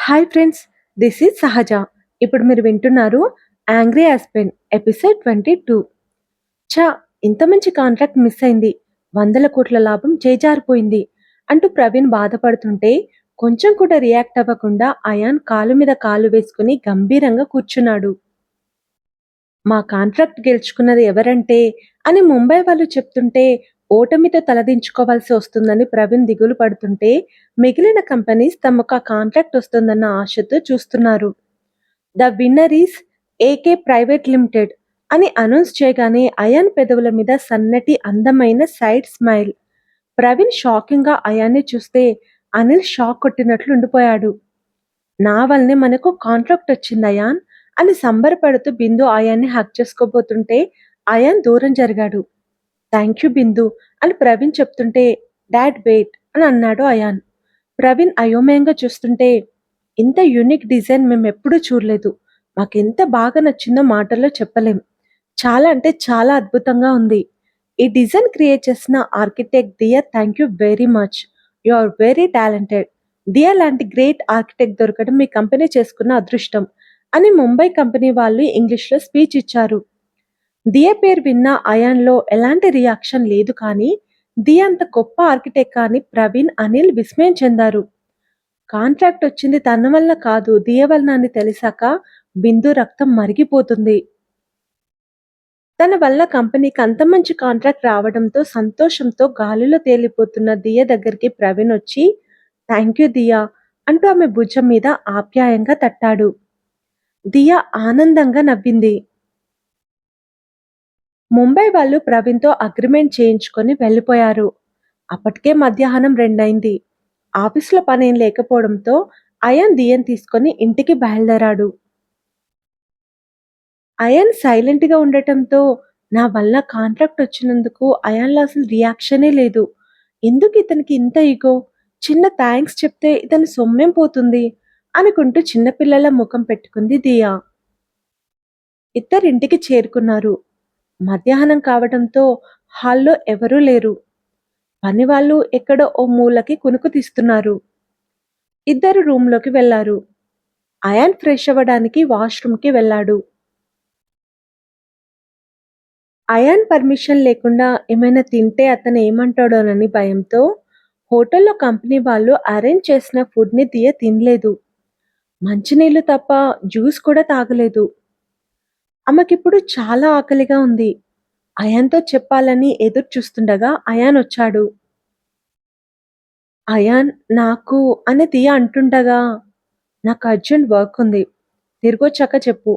Hi friends, this is సహజ. ఇప్పుడు మీరు వింటున్నారు యాంగ్రీ యాస్పెన్ ఎపిసోడ్ 22. ఛ! ఇంత మంచి కాంట్రాక్ట్ మిస్ అయింది. 100 కోట్ల లాభం చేజారిపోయింది అంటూ ప్రవీణ్ బాధపడుతుంటే కొంచెం కూడా రియాక్ట్ అవ్వకుండా అయాన్ కాలు మీద కాలు వేసుకుని గంభీరంగా కూర్చున్నాడు. మా కాంట్రాక్ట్ గెలుచుకున్నది ఎవరంటే అని ముంబై వాళ్ళు చెప్తుంటే ఓటమితో తలదించుకోవాల్సి వస్తుందని ప్రవీణ్ దిగులు పడుతుంటే మిగిలిన కంపెనీస్ తమకు ఆ కాంట్రాక్ట్ వస్తుందన్న ఆశతో చూస్తున్నారు. The winner is AK private limited అని అనౌన్స్ చేయగానే అయాన్ పెదవుల మీద సన్నటి అందమైన సైడ్ స్మైల్. ప్రవీణ్ షాకింగ్ గా అయాన్ని చూస్తే అనిల్ షాక్ కొట్టినట్లు ఉండిపోయాడు. నా వల్లనే మనకు కాంట్రాక్ట్ వచ్చింది అయాన్ అని సంబరపడుతూ బిందు అయాన్ని హక్ చేసుకోబోతుంటే అయాన్ దూరం జరిగాడు. థ్యాంక్ యూ బిందు అని ప్రవీణ్ చెప్తుంటే డాడ్ వెయిట్ అని అన్నాడు అయాన్. ప్రవీణ్ అయోమయంగా చూస్తుంటే ఇంత యూనిక్ డిజైన్ మేము ఎప్పుడూ చూడలేదు. మాకెంత బాగా నచ్చిందో మాటల్లో చెప్పలేం. చాలా అంటే చాలా అద్భుతంగా ఉంది. ఈ డిజైన్ క్రియేట్ చేసిన architect Diya thank you very much. You are very talented. Diya లాంటి గ్రేట్ ఆర్కిటెక్ట్ దొరకడం మీ కంపెనీ చేసుకున్న అదృష్టం అని ముంబై కంపెనీ వాళ్ళు ఇంగ్లీష్లో స్పీచ్ ఇచ్చారు. దియా పేరు విన్న అయాన్లో ఎలాంటి రియాక్షన్ లేదు, కానీ దియా అంత గొప్ప ఆర్కిటెక్ట్ కానీ ప్రవీణ్ అనిల్ విస్మయం చెందారు. కాంట్రాక్ట్ వచ్చింది తన వల్ల కాదు దియా వలన అని తెలిసాక బిందు రక్తం మరిగిపోతుంది. తన వల్ల కంపెనీకి అంత మంచి కాంట్రాక్ట్ రావడంతో సంతోషంతో గాలిలో తేలిపోతున్న దియా దగ్గరికి ప్రవీణ్ వచ్చి థ్యాంక్ యూ దియా అంటూ ఆమె భుజం మీద ఆప్యాయంగా తట్టాడు. దియా ఆనందంగా నవ్వింది. ముంబై వాళ్ళు ప్రవీణ్తో అగ్రిమెంట్ చేయించుకొని వెళ్ళిపోయారు. అప్పటికే మధ్యాహ్నం 2 అయింది. ఆఫీసులో పనేం లేకపోవడంతో అయాన్ దియన్ తీసుకొని ఇంటికి బయలుదేరాడు. అయాన్ సైలెంట్గా ఉండటంతో నా వల్ల కాంట్రాక్ట్ వచ్చినందుకు అయాన్లో అసలు రియాక్షనే లేదు. ఎందుకు ఇతనికి ఇంత ఈగో? చిన్న థ్యాంక్స్ చెప్తే ఇతని సొమ్మేం పోతుంది అనుకుంటూ చిన్నపిల్లల ముఖం పెట్టుకుంది దియా. ఇద్దరింటికి చేరుకున్నారు. మధ్యాహ్నం కావడంతో హాల్లో ఎవరూ లేరు. పనివాళ్ళు ఎక్కడో ఓ మూలకి కునుకు తీస్తున్నారు. ఇద్దరు రూంలోకి వెళ్లారు. అయాన్ ఫ్రెష్ అవ్వడానికి వాష్రూమ్కి వెళ్ళాడు. అయాన్ పర్మిషన్ లేకుండా ఏమైనా తింటే అతను ఏమంటాడోనని భయంతో హోటల్లో కంపెనీ వాళ్ళు అరేంజ్ చేసిన ఫుడ్ని దియ తినలేదు. మంచినీళ్లు తప్ప జ్యూస్ కూడా తాగలేదు. ఆమెకిప్పుడు చాలా ఆకలిగా ఉంది. అయాన్తో చెప్పాలని ఎదురు చూస్తుండగా అయాన్ వచ్చాడు. అయాన్ నాకు అని దియ అంటుండగా నాకు అర్జెంట్ వర్క్ ఉంది, తిరిగొచ్చాక చెప్పు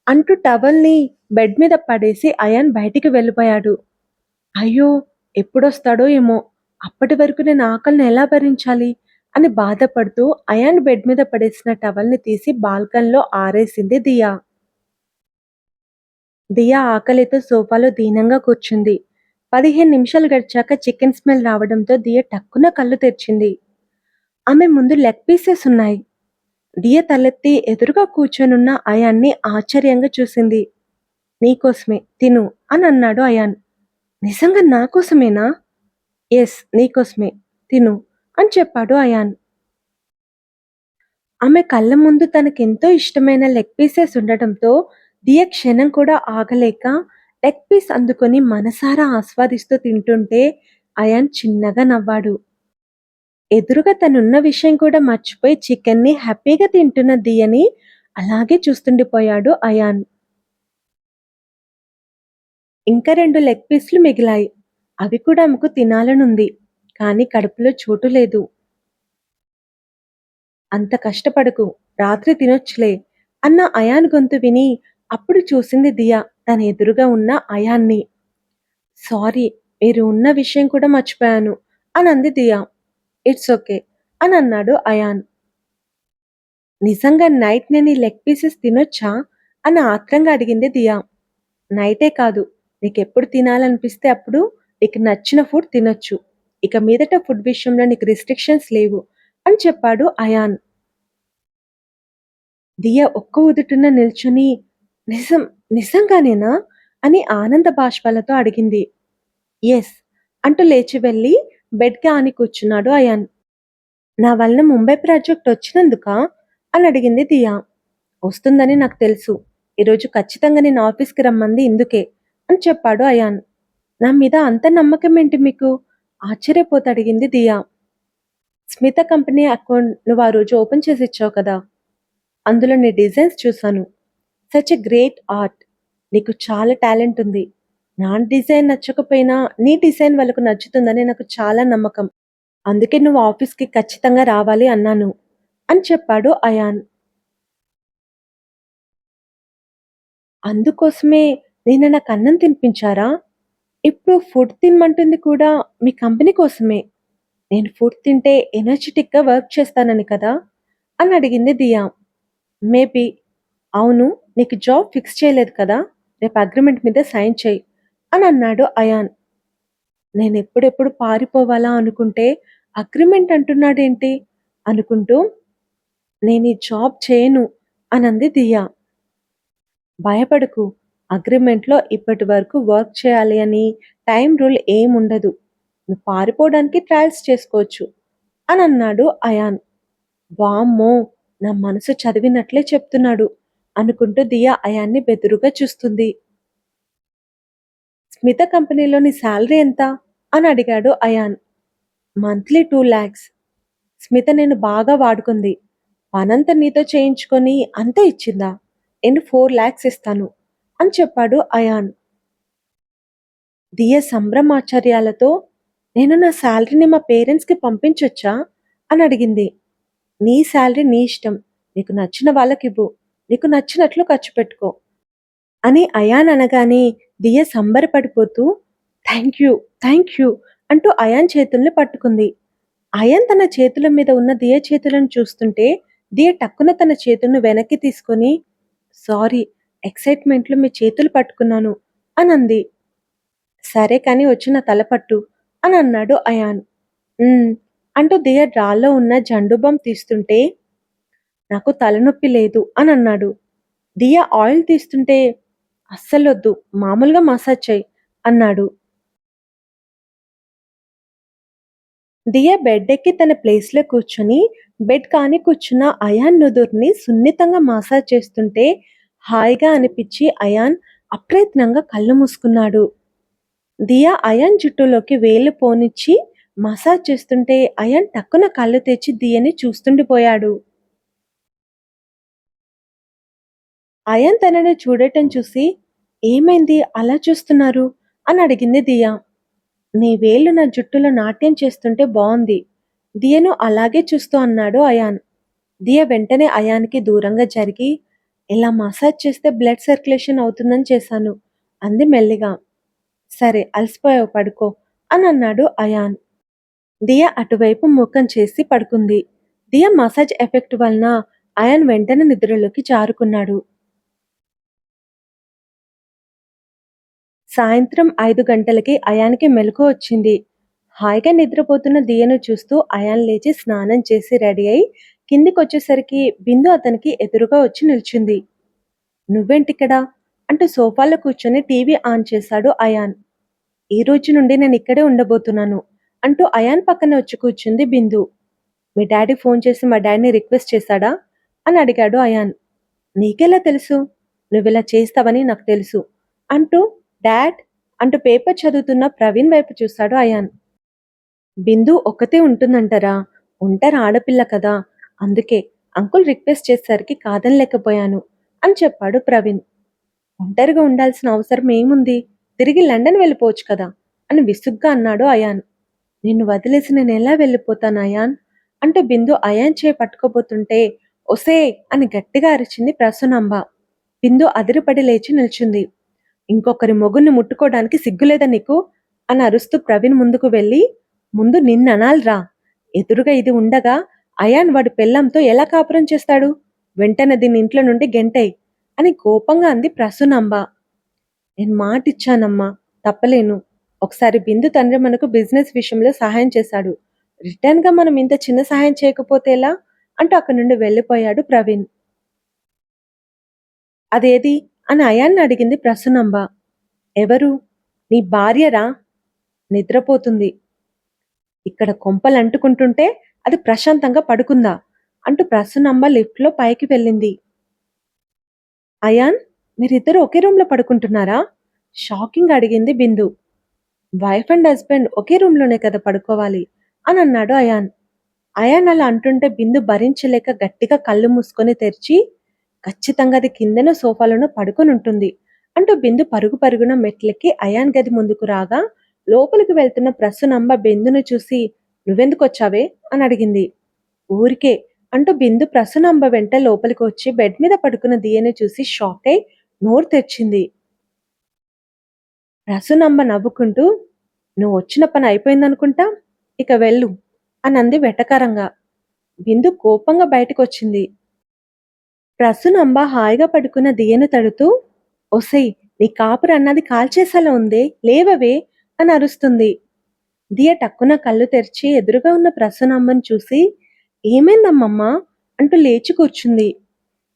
అంటూ టవల్ని బెడ్ మీద పడేసి అయాన్ బయటికి వెళ్ళిపోయాడు. అయ్యో, ఎప్పుడొస్తాడో ఏమో, అప్పటి వరకు నేను ఆకలిని ఎలా భరించాలి అని బాధపడుతూ అయాన్ బెడ్ మీద పడేసిన టవల్ని తీసి బాల్కన్లో ఆరేసింది దియా. దియా ఆకలితో సోఫాలో దీనంగా కూర్చుంది. 15 నిమిషాలు గడిచాక చికెన్ స్మెల్ రావడంతో దియ టక్కున కళ్ళు తెరిచింది. ఆమె ముందు లెగ్ పీసెస్ ఉన్నాయి. దియ తలెత్తి ఎదురుగా కూర్చొనున్న అయాన్ని ఆశ్చర్యంగా చూసింది. నీకోసమే తిను అని అన్నాడు అయాన్. నిజంగా నా కోసమేనా? ఎస్, నీకోసమే తిను అని చెప్పాడు అయాన్. ఆమె కళ్ళ ముందు తనకెంతో ఇష్టమైన లెగ్ పీసెస్ ఉండటంతో దియ క్షణం కూడా ఆగలేక లెగ్ పీస్ అందుకొని మనసారా ఆస్వాదిస్తూ తింటుంటే అయాన్ చిన్నగా నవ్వాడు. ఎదురుగా తనున్న విషయం కూడా మర్చిపోయి చికెన్ని హ్యాపీగా తింటున్న దియని అలాగే చూస్తుండిపోయాడు అయాన్. ఇంకా 2 లెగ్ పీస్లు మిగిలాయి. అవి కూడా ఆమెకు తినాలనుంది, కానీ కడుపులో చోటు లేదు. అంత కష్టపడకు, రాత్రి తినొచ్చులే అన్న అయాన్ గొంతు విని అప్పుడు చూసింది దియా తన ఎదురుగా ఉన్న అయాన్ని. సారీ, మీరు ఉన్న విషయం కూడా మర్చిపోయాను అని అంది దియా. ఇట్స్ ఓకే అని అన్నాడు అయాన్. నిజంగా నైట్ నేను ఈ లెగ్ పీసెస్ తినొచ్చా అని ఆత్రంగా అడిగింది దియా. నైటే కాదు, నీకెప్పుడు తినాలనిపిస్తే అప్పుడు నీకు నచ్చిన ఫుడ్ తినొచ్చు. ఇక మీదట ఫుడ్ విషయంలో నీకు రిస్ట్రిక్షన్స్ లేవు అని చెప్పాడు అయాన్. దియ ఒక్క ఉదుటున నిల్చుని నిజం నిజంగానేనా అని ఆనంద బాష్పాలతో అడిగింది. ఎస్ అంటూ లేచి వెళ్ళి బెడ్కి ఆని కూర్చున్నాడు అయాన్. నా వలన ముంబై ప్రాజెక్ట్ వచ్చినందుక అని అడిగింది దియా. వస్తుందని నాకు తెలుసు. ఈరోజు ఖచ్చితంగా నేను ఆఫీస్‌కి రమ్మంది ఇందుకే అని చెప్పాడు అయాన్. నా మీద అంత నమ్మకమేంటి మీకు? ఆశ్చర్యపోతూ అడిగింది దియా. స్మిత కంపెనీ అకౌంట్ నువ్వు ఆ రోజు ఓపెన్ చేసి ఇచ్చావు కదా! అందులో నీ డిజైన్స్ చూసాను. Such a great art. నీకు చాలా టాలెంట్ ఉంది. నా డిజైన్ నచ్చకపోయినా నీ డిజైన్ వాళ్ళకు నచ్చుతుందని నాకు చాలా నమ్మకం. అందుకే నువ్వు ఆఫీస్‌కి ఖచ్చితంగా రావాలి అన్నాను అని చెప్పాడు అయాన్. అందుకోసమే నిన్న నాకు అన్నం తినిపించారా? ఇప్పుడు ఫుడ్ తినమంటుంది కూడా మీ కంపెనీ కోసమే. నేను ఫుడ్ తింటే ఎనర్జిటిక్‌గా వర్క్ చేస్తానని కదా! అని అడిగింది దియా. మేబీ. అవును. నీకు జాబ్ ఫిక్స్ చేయలేదు కదా! రేపు అగ్రీమెంట్ మీద సైన్ చెయ్యి అని అన్నాడు అయాన్. నేనెప్పుడెప్పుడు పారిపోవాలా అనుకుంటే అగ్రీమెంట్ అంటున్నాడేంటి? అనుకుంటూ నేనీ జాబ్ చేయను అనంది దియా. భయపడకు. అగ్రీమెంట్‌లో ఇప్పటి వరకు వర్క్ చేయాలి అని టైమ్ రూల్ ఏముండదు. నువ్వు పారిపోవడానికి ట్రయల్స్ చేసుకోవచ్చు అనన్నాడు అయాన్. వామ్మో! నా మనసు చదివినట్లే చెప్తున్నాడు అనుకుంటూ దియా అయాన్ని బెదురుగా చూస్తుంది. స్మిత కంపెనీలో నీ సాలరీ ఎంత? అని అడిగాడు అయాన్. మంత్లీ 2,00,000. స్మిత నేను బాగా వాడుకుంది. పనంతా నీతో చేయించుకొని అంతే ఇచ్చిందా? నేను 4,00,000 ఇస్తాను అని చెప్పాడు అయాన్. దియ సంభ్రమాశ్చర్యాలతో నేను నా సాలరీని మా పేరెంట్స్‌కి పంపించొచ్చా? అని అడిగింది. నీ సాలరీ నీ ఇష్టం. నీకు నచ్చిన వాళ్ళకివ్వు. నీకు నచ్చినట్లు ఖర్చు పెట్టుకో అని అయాన్ అనగానే దియ సంబరపడిపోతూ థ్యాంక్ యూ, థ్యాంక్ యూ అంటూ అయాన్ చేతుల్ని పట్టుకుంది. అయాన్ తన చేతుల మీద ఉన్న దియ చేతులను చూస్తుంటే దియ టక్కున తన చేతులను వెనక్కి తీసుకొని సారీ, ఎక్సైట్మెంట్లో మీ చేతులు పట్టుకున్నాను అనంది. సరే కాని వచ్చి నా తల పట్టు అని అన్నాడు అయాన్. "ఉమ్" అంటూ దియ డ్రాలో ఉన్న జండు బామ్ తీస్తుంటే నాకు తలనొప్పి లేదు అని అన్నాడు. దియ ఆయిల్ తీస్తుంటే అస్సలొద్దు, మామూలుగా మసాజ్ చెయ్యి అన్నాడు. దియ బెడ్ ఎక్కి తన ప్లేస్‌లో కూర్చొని బెడ్ కాని కూర్చున్న అయాన్ నుదుర్ని సున్నితంగా మసాజ్ చేస్తుంటే హాయిగా అనిపిచ్చి అయాన్ అప్రయత్నంగా కళ్ళు మూసుకున్నాడు. దియా అయాన్ జుట్టులోకి వేలు పోనిచ్చి మసాజ్ చేస్తుంటే అయాన్ టక్కున కళ్ళు తెచ్చి దియని చూస్తుండిపోయాడు. అయాన్ తనని చూడటం చూసి ఏమైంది అలా చూస్తున్నారు అని అడిగింది దియా. నీ వేళ్ళు నా జుట్టులో నాట్యం చేస్తుంటే బాగుంది. దియను అలాగే చూస్తూ అన్నాడు అయాన్. దియ వెంటనే అయాన్కి దూరంగా జరిగి ఇలా మసాజ్ చేస్తే బ్లడ్ సర్క్యులేషన్ అవుతుందని చేశాను అంది మెల్లిగా. సరే అలసిపోయావు పడుకో అని అన్నాడు అయాన్. దియ అటువైపు ముఖం చేసి పడుకుంది. దియ మసాజ్ ఎఫెక్ట్ వలన అయాన్ వెంటనే నిద్రలోకి జారుకున్నాడు. సాయంత్రం 5 గంటలకి అయాన్‌కి మెలకువ వచ్చింది. హాయిగా నిద్రపోతున్న దియను చూస్తూ అయాన్ లేచి స్నానం చేసి రెడీ అయి కిందికొచ్చేసరికి బిందు అతనికి ఎదురుగా వచ్చి నిల్చుంది. నువ్వేంటిక్కడ? అంటూ సోఫాలో కూర్చొని టీవీ ఆన్ చేశాడు అయాన్. ఈ రోజు నుండి నేనిక్కడే ఉండబోతున్నాను అంటూ అయాన్ పక్కన వచ్చి కూర్చుంది బిందు. మీ డాడీ ఫోన్ చేసి మా డాడీని రిక్వెస్ట్ చేశాడా? అని అడిగాడు అయాన్. నీకెలా తెలుసు? నువ్విలా చేస్తావని నాకు తెలుసు అంటూ డాడ్ అంటూ పేపర్ చదువుతున్న ప్రవీణ్ వైపు చూశాడు అయాన్. బిందు ఒక్కతే ఉంటుందంటారా? ఉంటారు ఆడపిల్ల కదా! అందుకే అంకుల్ రిక్వెస్ట్ చేసేసరికి కాదనలేకపోయాను అని చెప్పాడు ప్రవీణ్. ఒంటరిగా ఉండాల్సిన అవసరం ఏముంది? తిరిగి లండన్ వెళ్ళిపోవచ్చు కదా! అని విసుగ్గా అన్నాడు అయాన్. నిన్ను వదిలేసి నేనెలా వెళ్ళిపోతాను అయాన్? అంటూ బిందు అయాన్ చేయి పట్టుకోబోతుంటే ఒసేయ్ అని గట్టిగా అరిచింది ప్రసూనాంబ. బిందు అదిరిపడి లేచి నిల్చుంది. ఇంకొకరి మొగుణ్ణి ముట్టుకోడానికి సిగ్గులేదా నీకు? అని అరుస్తూ ప్రవీణ్ ముందుకు వెళ్ళి ముందు నిన్ననాలిరా. ఎదురుగా ఇది ఉండగా అయాన్ వాడి పెళ్ళాంతో ఎలా కాపురం చేస్తాడు? వెంటనే దీన్ని ఇంట్లో నుండి గెంటేయ్ అని కోపంగా అంది ప్రసూనాంబ. నేను మాటిచ్చానమ్మా, తప్పలేను. ఒకసారి బిందు తండ్రి మనకు బిజినెస్ విషయంలో సహాయం చేశాడు. రిటర్న్‌గా మనం ఇంత చిన్న సహాయం చేయకపోతే ఎలా? అంటూ అక్కడి నుండి వెళ్ళిపోయాడు ప్రవీణ్. అదేది? అని అయాన్ని అడిగింది ప్రసూనాంబ. ఎవరు? నీ భార్యరా? నిద్రపోతుంది. ఇక్కడ కొంపలంటుకుంటుంటే అది ప్రశాంతంగా పడుకుందా? అంటూ ప్రసన్నమ్మ లిఫ్ట్‌లో పైకి వెళ్ళింది. అయాన్, మీరిద్దరూ ఒకే రూమ్‌లో పడుకుంటున్నారా? షాకింగ్‌గా అడిగింది బిందు. వైఫ్ అండ్ హస్బెండ్ ఒకే రూమ్‌లోనే కదా పడుకోవాలి అని అన్నాడు అయాన్. అయాన్ అలా అంటుంటే బిందు భరించలేక గట్టిగా కళ్ళు మూసుకొని తెరిచి, ఖచ్చితంగా అది కిందనో సోఫాలోనో పడుకొనుంటుంది అంటూ బిందు పరుగు పరుగున మెట్లెక్కి అయాన్ గది ముందుకు రాగా, లోపలికి వెళ్తున్న ప్రసూనమ్మ బిందును చూసి, నువ్వెందుకొచ్చావే అని అడిగింది. ఊరికే అంటూ బిందు ప్రసూనమ్మ వెంట లోపలికి వచ్చి బెడ్ మీద పడుకున్న దియని చూసి షాక్ అయి నోరు తెరిచింది. ప్రసూనమ్మ నవ్వుకుంటూ, నువ్వొచ్చిన పని అయిపోయిందనుకుంటా, ఇక వెళ్ళు అనంది వెటకారంగా. బిందు కోపంగా బయటికొచ్చింది. ప్రసూనమ్మ హాయిగా పడుకున్న దియను తడుతూ, ఒసేయ్, నీ కాపురన్నది కాల్చేసేలా ఉందే, లేవవే అని అరుస్తుంది. దియ టక్కున కళ్ళు తెరిచి ఎదురుగా ఉన్న ప్రసూనమ్మని చూసి, ఏమైందమ్మమ్మా అంటూ లేచి కూర్చుంది.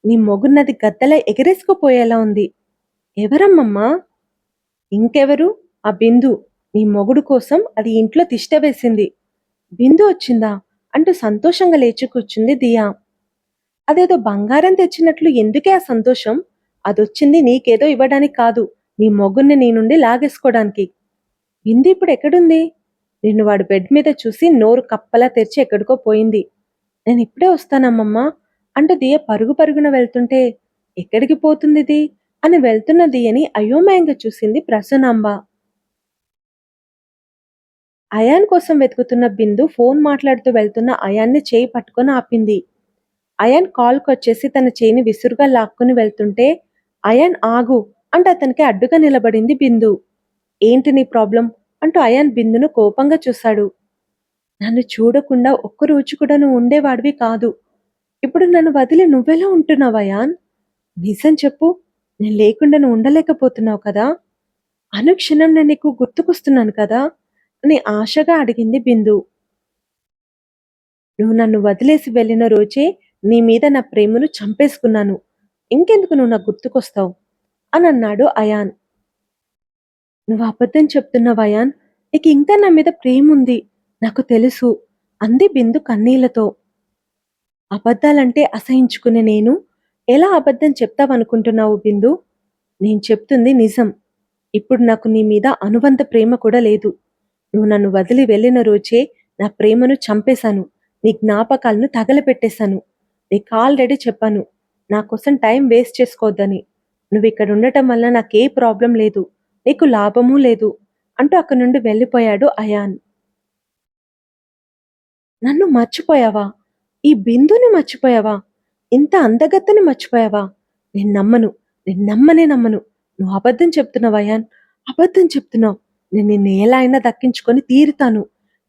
నీ మొగున్నది గద్దలా ఎగరేసుకుపోయేలా ఉంది. ఎవరమ్మమ్మా? ఇంకెవరు? ఆ బిందు. నీ మొగుడు కోసం అది ఇంట్లో తిష్ట వేసింది. బిందు వచ్చిందా అంటూ సంతోషంగా లేచి కూర్చుంది దియా. అదేదో బంగారం తెచ్చినట్లు ఎందుకే ఆ సంతోషం? అదొచ్చింది నీకేదో ఇవ్వడానికి కాదు, నీ మొగుణ్ణి నీ నుండి లాగేసుకోవడానికి. బిందు ఇప్పుడు ఎక్కడుంది? నిన్ను వాడు బెడ్ మీద చూసి నోరు కప్పలా తెరిచి ఎక్కడికో పోయింది. నేనిప్పుడే వస్తానమ్మమ్మా అంటూ దియ పరుగు పరుగున వెళ్తుంటే, ఎక్కడికి పోతుందిది అని వెళ్తున్న దియని అయోమయంగా చూసింది ప్రసూనాంబ. అయాన్ కోసం వెతుకుతున్న బిందు ఫోన్ మాట్లాడుతూ వెళ్తున్న అయాన్ని చేయి పట్టుకొని ఆపింది. అయాన్ కాల్‌కొచ్చేసి తన చేయిని విసురుగా లాక్కుని వెళ్తుంటే, అయాన్ ఆగు అంటూ అతనికి అడ్డుగా నిలబడింది బిందు. ఏంటి నీ ప్రాబ్లం అంటూ అయాన్ బిందును కోపంగా చూశాడు. నన్ను చూడకుండా ఒక్క రోజు కూడా నువ్వు ఉండేవాడివి కాదు. ఇప్పుడు నన్ను వదిలి నువ్వెలా ఉంటున్నావు అయాన్? నిజం చెప్పు. నేను లేకుండా నువ్వు ఉండలేకపోతున్నావు కదా? అనుక్షణం నేను నీకు గుర్తుకొస్తున్నాను కదా అని ఆశగా అడిగింది బిందు. నువ్వు నన్ను వదిలేసి వెళ్ళిన రోజే నీ మీద నా ప్రేమను చంపేసుకున్నాను. ఇంకెందుకు నువ్వు నాకు గుర్తుకొస్తావు అని అన్నాడు అయాన్. నువ్వు అబద్ధం చెప్తున్నావు అయాన్. నీకు ఇంకా నా మీద ప్రేమ ఉంది, నాకు తెలుసు అంది బిందు కన్నీళ్లతో. అబద్ధాలంటే అసహించుకునే నేను ఎలా అబద్ధం చెప్తావనుకుంటున్నావు బిందు? నేను చెప్తుంది నిజం. ఇప్పుడు నాకు నీ మీద అనుబంధ ప్రేమ కూడా లేదు. నువ్వు నన్ను వదిలి వెళ్ళిన రోజే నా ప్రేమను చంపేశాను. నీ జ్ఞాపకాలను తగలపెట్టేశాను. నీకు ఆల్రెడీ చెప్పాను, నా కోసం టైం వేస్ట్ చేసుకోవద్దని. నువ్విక్కడ ఉండటం వల్ల నాకే ప్రాబ్లం లేదు, నీకు లాభమూ లేదు అంటూ అక్కడి నుండి వెళ్ళిపోయాడు అయాన్. నన్ను మర్చిపోయావా? ఈ బిందుని మర్చిపోయావా? ఇంత అందగత్తెని మర్చిపోయావా? నేను నమ్మను. నేను నమ్మనే నమ్మను. నువ్వు అబద్ధం చెప్తున్నావు అయాన్. అబద్ధం చెప్తున్నావు. నేను నిన్ను ఎలా అయినా దక్కించుకొని తీరుతాను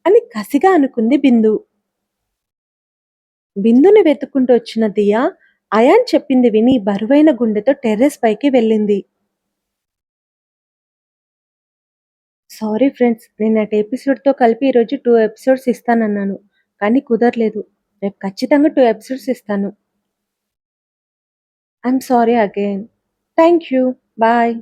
అని కసిగా అనుకుంది బిందు. బిందుని వెతుక్కుంటూ వచ్చిన దియా అయాన్ చెప్పింది విని బరువైన గుండెతో టెర్రస్ పైకి వెళ్ళింది. సారీ ఫ్రెండ్స్, నిన్నటి ఎపిసోడ్‌తో కలిపి ఈరోజు 2 ఎపిసోడ్స్ ఇస్తానన్నాను. కానీ కుదరలేదు. రేపు ఖచ్చితంగా 2 ఎపిసోడ్స్ ఇస్తాను. I'm sorry again. Thank you. Bye.